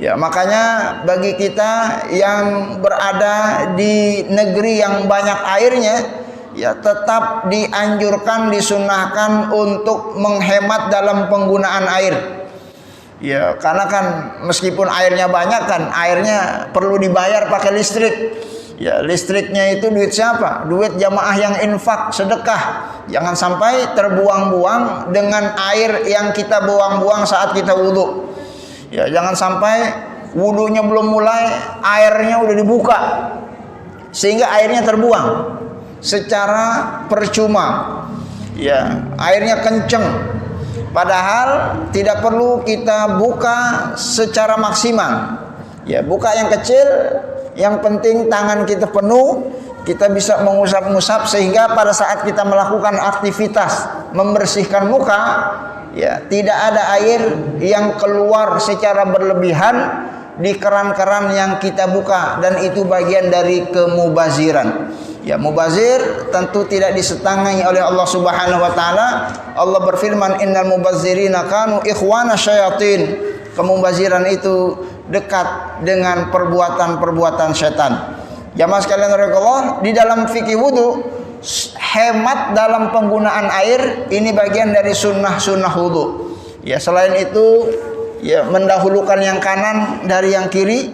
Ya, makanya bagi kita yang berada di negeri yang banyak airnya, ya tetap dianjurkan, disunnahkan untuk menghemat dalam penggunaan air. Ya, karena kan meskipun airnya banyak kan, airnya perlu dibayar pakai listrik. Ya, listriknya itu duit siapa? Duit jamaah yang infak, sedekah. Jangan sampai terbuang-buang dengan air yang kita buang-buang saat kita wudu. Ya, jangan sampai wudunya belum mulai, airnya udah dibuka, sehingga airnya terbuang secara percuma. Ya, airnya kenceng. Padahal tidak perlu kita buka secara maksimal. Ya, buka yang kecil. Yang penting tangan kita penuh, kita bisa mengusap-ngusap sehingga pada saat kita melakukan aktivitas membersihkan muka, ya tidak ada air yang keluar secara berlebihan di keran-keran yang kita buka, dan itu bagian dari kemubaziran. Ya, mubazir tentu tidak disetangani oleh Allah Subhanahu wa taala. Allah berfirman, innal mubazzirina kanu ikhwana syayatin. Kemubaziran itu dekat dengan perbuatan-perbuatan setan. Jamaah sekalian rahimakumullah, di dalam fikih wudu, hemat dalam penggunaan air ini bagian dari sunnah-sunnah wudu. Ya, selain itu, ya mendahulukan yang kanan dari yang kiri,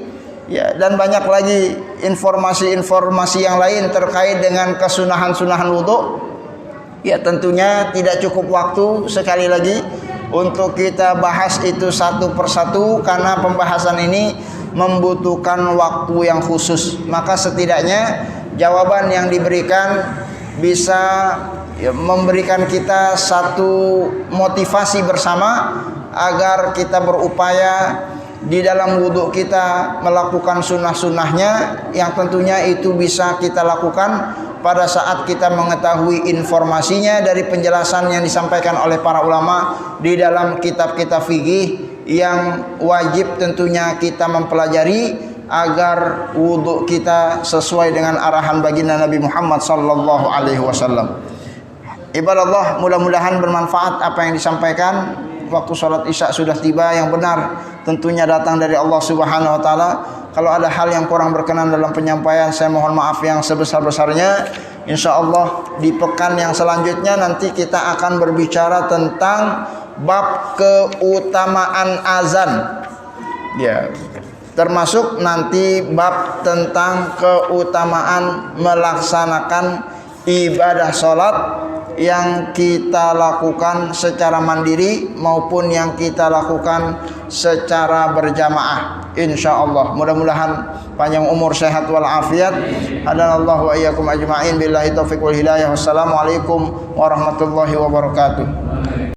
ya, dan banyak lagi informasi-informasi yang lain terkait dengan kesunahan-sunahan wudu. Ya, tentunya tidak cukup waktu sekali lagi untuk kita bahas itu satu persatu, karena pembahasan ini membutuhkan waktu yang khusus. Maka setidaknya jawaban yang diberikan bisa, ya, memberikan kita satu motivasi bersama agar kita berupaya di dalam wudhu kita melakukan sunnah-sunnahnya, yang tentunya itu bisa kita lakukan pada saat kita mengetahui informasinya dari penjelasan yang disampaikan oleh para ulama di dalam kitab-kitab fikih yang wajib tentunya kita mempelajari agar wudhu kita sesuai dengan arahan baginda Nabi Muhammad sallallahu alaihi wasallam. Ibadallah, mudah-mudahan bermanfaat apa yang disampaikan. Waktu sholat Isya sudah tiba, yang benar tentunya datang dari Allah Subhanahu wa taala. Kalau ada hal yang kurang berkenan dalam penyampaian, saya mohon maaf yang sebesar-besarnya. Insyaallah di pekan yang selanjutnya nanti kita akan berbicara tentang bab keutamaan azan. Ya, termasuk nanti bab tentang keutamaan melaksanakan ibadah sholat yang kita lakukan secara mandiri maupun yang kita lakukan secara berjamaah. Insyaallah, mudah-mudahan panjang umur, sehat walafiat. Hadanallahu wa iyyakum ajma'in, billahi taufiq wal hidayah. Wassalamualaikum warahmatullahi wabarakatuh.